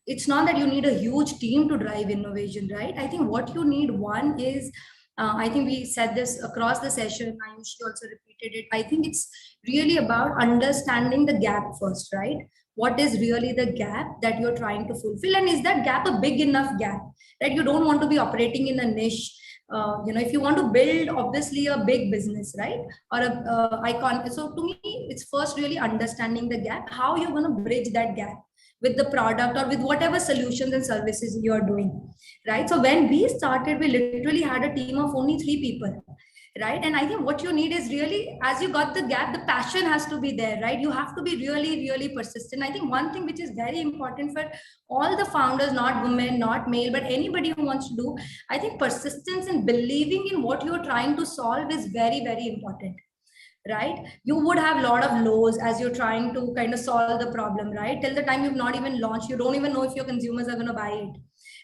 it's not that you need a huge team to drive innovation, right? I think what you need, one is, I think we said this across the session, Ayushi also repeated it. I think it's really about understanding the gap first, right? What is really the gap that you're trying to fulfill? And is that gap a big enough gap that you don't want to be operating in a niche? If you want to build obviously a big business, right? Or a icon. So to me, it's first really understanding the gap, how you're going to bridge that gap with the product or with whatever solutions and services you're doing, right? So when we started, we literally had a team of only 3 people, right? And I think what you need is really, as you got the gap, the passion has to be there, right? You have to be really, really persistent. I think one thing which is very important for all the founders, not women, not male, but anybody who wants to do, I think persistence and believing in what you're trying to solve is very, very important. Right? You would have a lot of lows as you're trying to kind of solve the problem, right? Till the time you've not even launched, you don't even know if your consumers are going to buy it,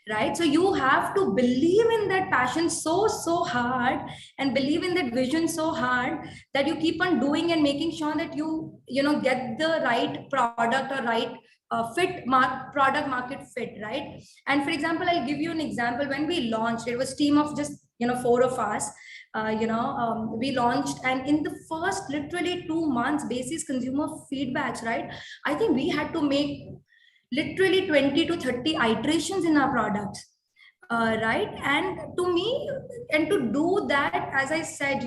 right? So you have to believe in that passion so hard and believe in that vision so hard that you keep on doing and making sure that you get the right product or right product market fit, right? And for example, I'll give you an example. When we launched, it was team of just 4 of us. We launched, and in the first literally 2 months, basis consumer feedbacks, right? I think we had to make literally 20 to 30 iterations in our products, right? And to me, and to do that, as I said,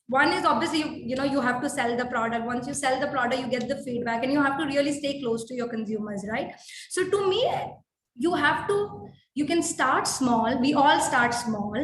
one is obviously, you have to sell the product. Once you sell the product, you get the feedback and you have to really stay close to your consumers, right? So to me, you can start small. We all start small,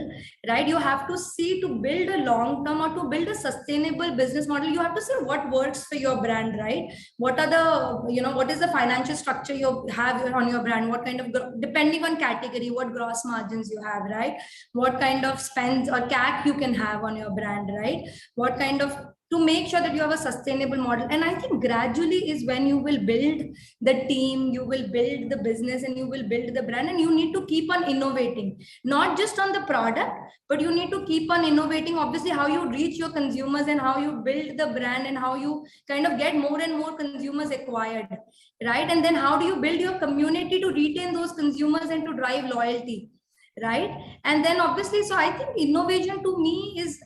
right? You have to see, to build a long term or to build a sustainable business model, you have to see what works for your brand, right? What are the, what is the financial structure you have on your brand? What kind of, depending on category, what gross margins you have, right? What kind of spends or CAC you can have on your brand, right? What kind of, to make sure that you have a sustainable model. And I think gradually is when you will build the team, you will build the business, and you will build the brand. And you need to keep on innovating, not just on the product, but you need to keep on innovating, obviously, how you reach your consumers and how you build the brand and how you kind of get more and more consumers acquired, right? And then how do you build your community to retain those consumers and to drive loyalty, right? And then obviously, so I think innovation to me is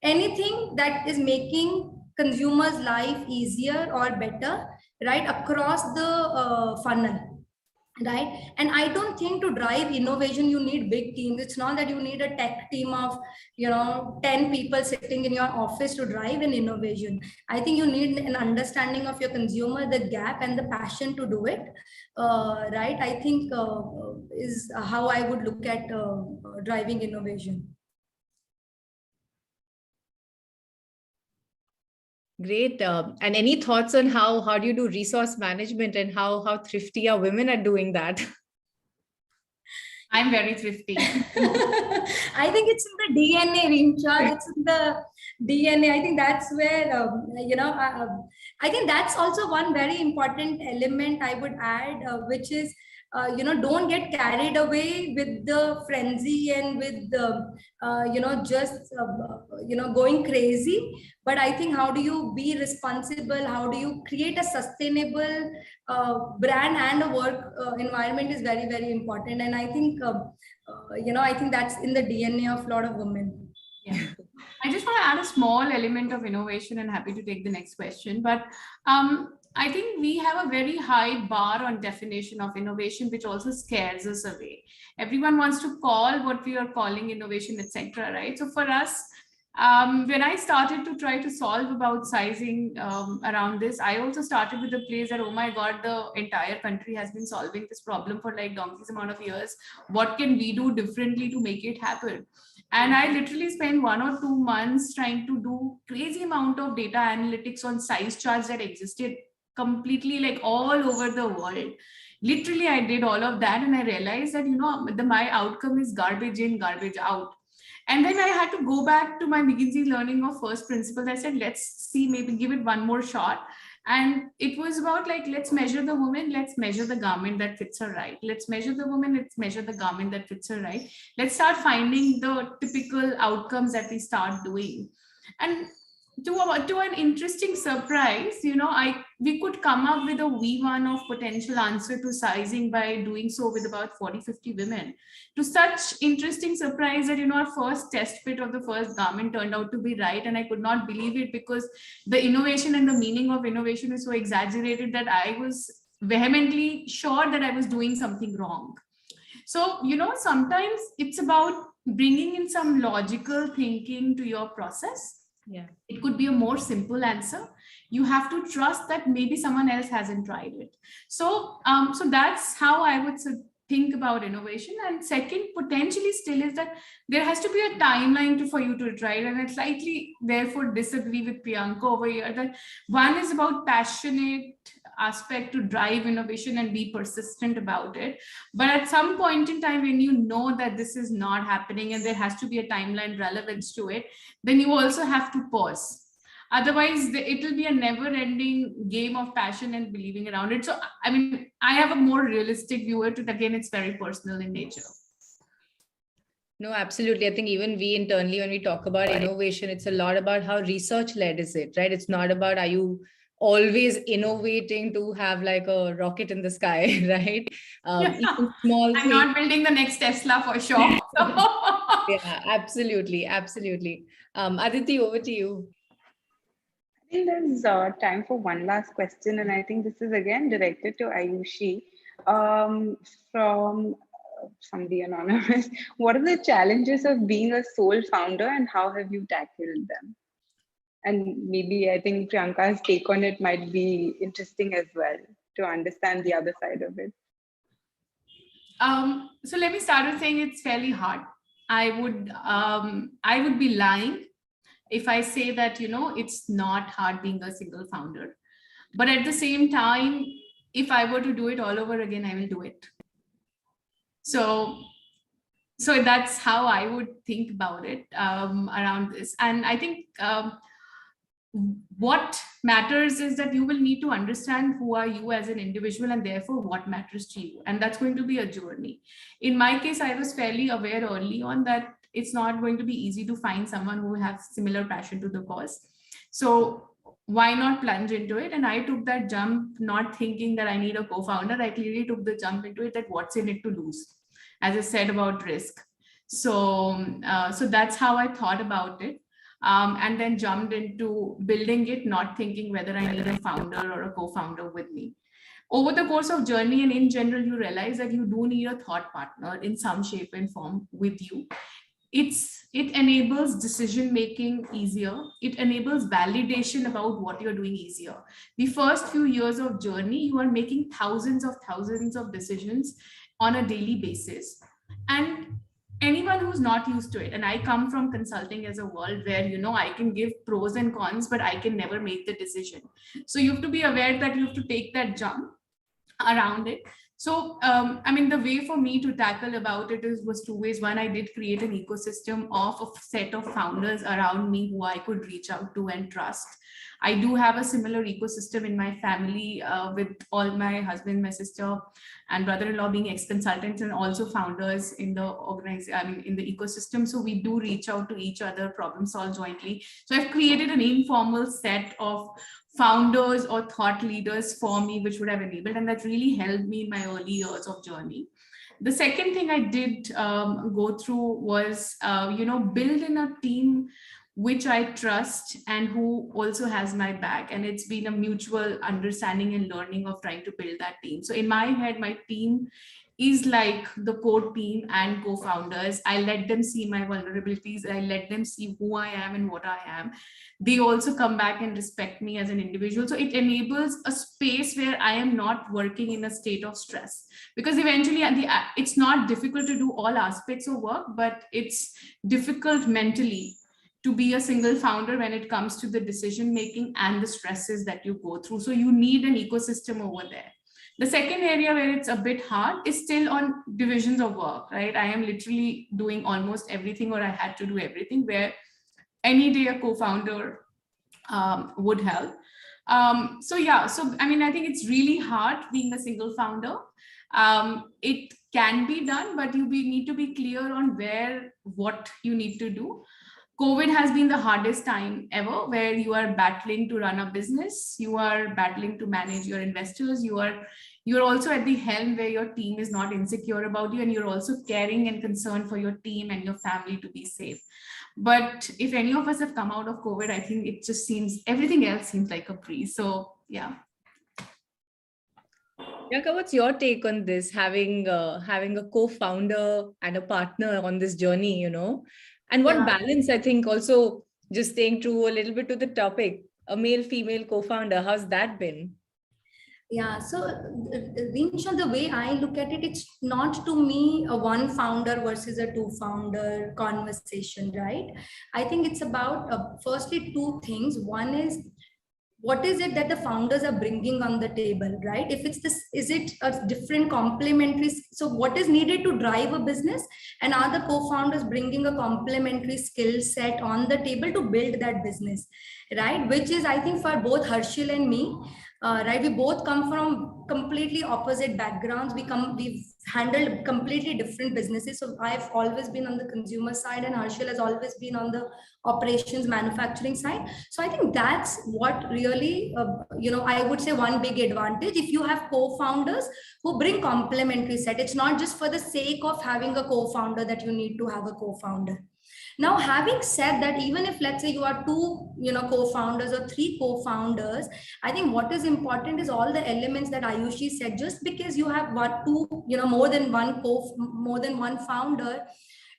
anything that is making consumers' life easier or better, right, across the funnel, right? And I don't think to drive innovation you need big teams. It's not that you need a tech team of 10 people sitting in your office to drive an innovation. I think you need an understanding of your consumer, the gap, and the passion to do it, right? I think is how I would look at driving innovation. Great. And any thoughts on how do you do resource management and how thrifty are women at doing that? I'm very thrifty. I think it's in the DNA, Reemsha. It's in the DNA. I think that's where, I think that's also one very important element I would add, which is, don't get carried away with the frenzy and with the, going crazy. But I think how do you be responsible? How do you create a sustainable brand and a work environment is very, very important. And I think, I think that's in the DNA of a lot of women. Yeah. I just want to add a small element of innovation, and happy to take the next question. But I think we have a very high bar on definition of innovation, which also scares us away. Everyone wants to call what we are calling innovation, etc. Right? So for us, when I started to try to solve about sizing around this, I also started with the place that, oh my God, the entire country has been solving this problem for like donkey's amount of years. What can we do differently to make it happen? And I literally spent 1 or 2 months trying to do crazy amount of data analytics on size charts that existed completely like all over the world. Literally, I did all of that, and I realized that, my outcome is garbage in, garbage out. And then I had to go back to my McKinsey learning of first principles. I said, let's see, maybe give it one more shot. And it was about like, let's measure the woman, let's measure the garment that fits her right. Let's measure the woman, let's measure the garment that fits her right. Let's start finding the typical outcomes that we start doing. And to an interesting surprise, we could come up with a V1 of potential answer to sizing by doing so with about 40-50 women. To such interesting surprise that, our first test fit of the first garment turned out to be right. And I could not believe it, because the innovation and the meaning of innovation is so exaggerated that I was vehemently sure that I was doing something wrong. So, sometimes it's about bringing in some logical thinking to your process. Yeah, it could be a more simple answer. You have to trust that maybe someone else hasn't tried it. So that's how I would think about innovation. And second, potentially still, is that there has to be a timeline for you to try it. And I slightly therefore disagree with Priyanka over here, that one is about passionate aspect to drive innovation and be persistent about it. But at some point in time, when you know that this is not happening and there has to be a timeline relevance to it, then you also have to pause. Otherwise, it will be a never-ending game of passion and believing around it. So, I mean, I have a more realistic view of it. Again, it's very personal in nature. No, absolutely. I think even we internally, when we talk about innovation, it's a lot about how research-led is it, right? It's not about, are you always innovating to have like a rocket in the sky, right? Even small I'm not building the next Tesla for sure. Yeah, absolutely. Absolutely. Aditi, over to you. I think there's time for one last question, and I think this is again directed to Ayushi from somebody anonymous. What are the challenges of being a sole founder, and how have you tackled them? And maybe I think Priyanka's take on it might be interesting as well, to understand the other side of it. So let me start with saying it's fairly hard. I would be lying if I say that, it's not hard being a single founder. But at the same time, if I were to do it all over again, I will do it. So that's how I would think about it around this. And I think what matters is that you will need to understand who are you as an individual, and therefore what matters to you. And that's going to be a journey. In my case, I was fairly aware early on that it's not going to be easy to find someone who has similar passion to the cause. So why not plunge into it? And I took that jump not thinking that I need a co-founder. I clearly took the jump into it, that what's in it to lose, as I said about risk. So that's how I thought about it. And then jumped into building it, not thinking whether I need a founder or a co-founder with me. Over the course of journey and in general, you realize that you do need a thought partner in some shape and form with you. It enables decision making easier. It enables validation about what you're doing easier. The first few years of journey, you are making thousands of decisions on a daily basis. And anyone who's not used to it, and I come from consulting as a world where, I can give pros and cons, but I can never make the decision. So you have to be aware that you have to take that jump around it. So, the way for me to tackle about it was two ways. One, I did create an ecosystem of a set of founders around me who I could reach out to and trust. I do have a similar ecosystem in my family with all my husband, my sister, and brother-in-law being ex-consultants and also founders in the in the ecosystem. So we do reach out to each other, problem solve jointly. So I've created an informal set of founders or thought leaders for me, which would have enabled, and that really helped me in my early years of journey. The second thing I did go through was, build in a team which I trust and who also has my back. And it's been a mutual understanding and learning of trying to build that team. So in my head, my team is like the core team and co-founders. I let them see my vulnerabilities. I let them see who I am and what I am. They also come back and respect me as an individual. So it enables a space where I am not working in a state of stress, because eventually it's not difficult to do all aspects of work, but it's difficult mentally to be a single founder when it comes to the decision making and the stresses that you go through. So you need an ecosystem over there. The second area where it's a bit hard is still on divisions of work, right? I am literally doing almost everything, or I had to do everything, where any day a co-founder would help. I think it's really hard being a single founder. It can be done, but you need to be clear on what you need to do. COVID has been the hardest time ever, where you are battling to run a business, you are battling to manage your investors, you're also at the helm where your team is not insecure about you, and you're also caring and concerned for your team and your family to be safe. But if any of us have come out of COVID, I think it just everything else seems like a breeze. So yeah. Priyanka, what's your take on this, having a co-founder and a partner on this journey, And what balance, I think, also just staying true a little bit to the topic, a male-female co-founder, how's that been? Yeah, so Reemsha, the way I look at it, it's not to me a one founder versus a two founder conversation, right? I think it's about firstly two things. One is, what is it that the founders are bringing on the table, right? If it's this, is it a different complementary? So what is needed to drive a business, and are the co-founders bringing a complementary skill set on the table to build that business, right? Which is, I think, for both Harshil and me, right? We both come from completely opposite backgrounds. We've handled completely different businesses. So I've always been on the consumer side, and Harshil has always been on the operations manufacturing side. So I think that's what really, I would say one big advantage. If you have co-founders who bring complementary set, it's not just for the sake of having a co-founder that you need to have a co-founder. Now, having said that, even if let's say you are two, co-founders or three co-founders, I think what is important is all the elements that Ayushi said. Just because you have more than one founder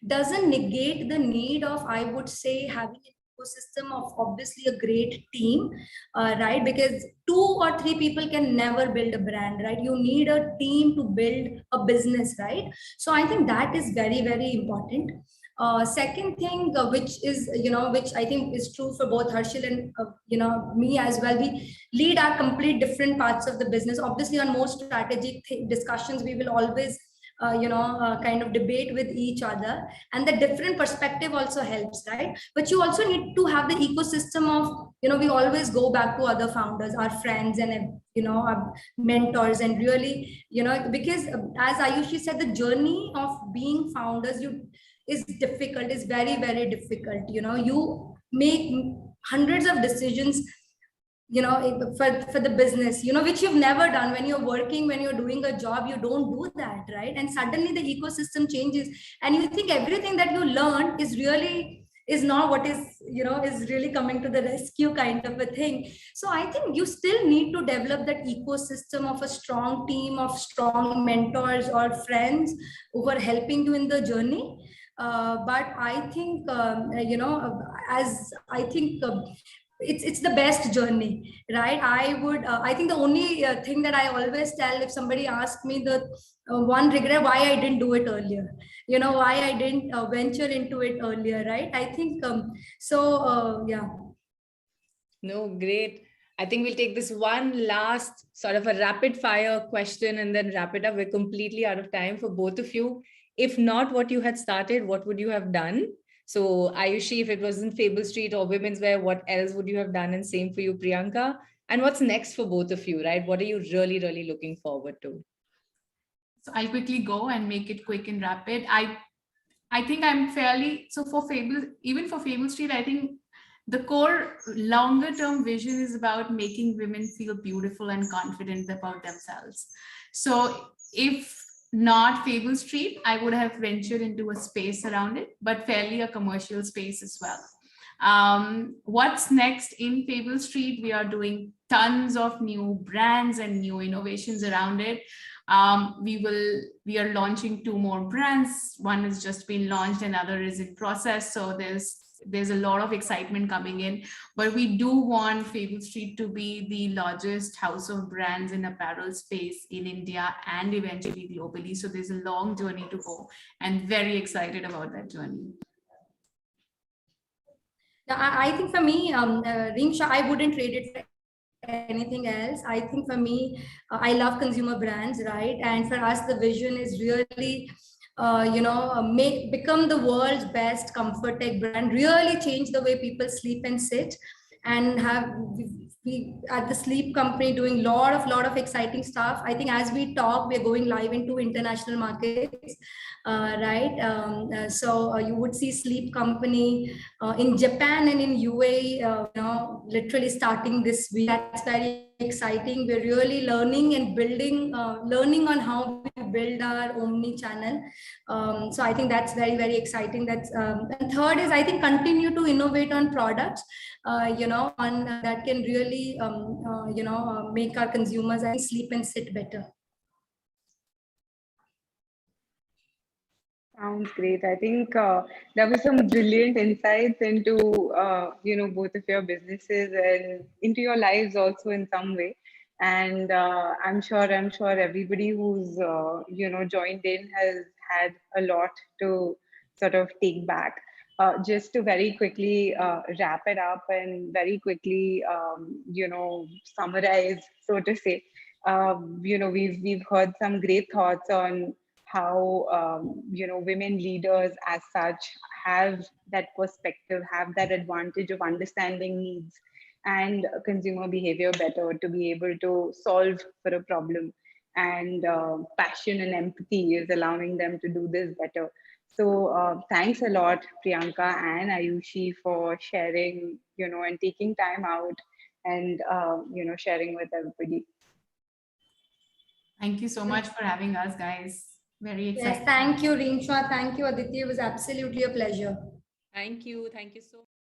doesn't negate the need of, I would say, having ecosystem of obviously a great team, right? Because 2 or 3 people can never build a brand, right? You need a team to build a business, right? So I think that is very, very important. Second thing, which is, which I think is true for both Harshil and, me as well, we lead our complete different parts of the business. Obviously, on more strategic discussions, we will always, kind of debate with each other, and the different perspective also helps, right? But you also need to have the ecosystem of, we always go back to other founders, our friends, and, our mentors, and really, because as Ayushi said, the journey of being founders, is difficult, is very, very difficult. You make hundreds of decisions, for the business, which you've never done. When you're working, when you're doing a job, you don't do that, right? And suddenly the ecosystem changes, and you think everything that you learned is not what is, is really coming to the rescue, kind of a thing. So I think you still need to develop that ecosystem of a strong team of strong mentors or friends who are helping you in the journey. But I think, as I think, it's the best journey, right? I think the only thing that I always tell, if somebody asks me the one regret, why I didn't do it earlier, why I didn't venture into it earlier, right? I think, yeah. No, great. I think we'll take this one last sort of a rapid fire question and then wrap it up. We're completely out of time for both of you. If not what you had started, what would you have done? So Ayushi, if it wasn't Fable Street or women's wear, what else would you have done? And same for you, Priyanka. And what's next for both of you, right? What are you really, really looking forward to? So I'll quickly go and make it quick and rapid. I think I'm fairly, so for Fable, even for Fable Street, I think the core longer term vision is about making women feel beautiful and confident about themselves. So if not Fable Street, I would have ventured into a space around it, but fairly a commercial space as well. What's next in Fable Street? We are doing tons of new brands and new innovations around it. We are launching 2 more brands. One has just been launched, another is in process. So there's a lot of excitement coming in, but we do want Fable Street to be the largest house of brands in apparel space in India and eventually globally. So there's a long journey to go, and very excited about that journey. Now, I think for me, Reemsha, I wouldn't trade it for anything else. I think for me, I love consumer brands, right? And for us, the vision is really, become the world's best comfort tech brand, really change the way people sleep and sit, and we at the sleep company doing lot of exciting stuff. I think as we talk, we're going live into international markets, right? So you would see sleep company in Japan and in UAE, literally starting this week. That's very exciting. We're really learning and building, learning on how we build our omni channel. So I think that's very, very exciting. That's and third is, I think, continue to innovate on products, on that can really, make our consumers sleep and sit better. Sounds great. I think there were some brilliant insights into both of your businesses and into your lives also in some way. And I'm sure everybody who's joined in has had a lot to sort of take back. Just to very quickly wrap it up and very quickly summarize, so to say. We've heard some great thoughts on how women leaders as such have that perspective, have that advantage of understanding needs and consumer behavior better to be able to solve for a problem, and passion and empathy is allowing them to do this better. So thanks a lot, Priyanka and Ayushi, for sharing, and taking time out and sharing with everybody. Thank you so much for having us, guys. Very exciting. Yes, thank you, Reemsha. Thank you, Aditi. It was absolutely a pleasure. Thank you. Thank you so much.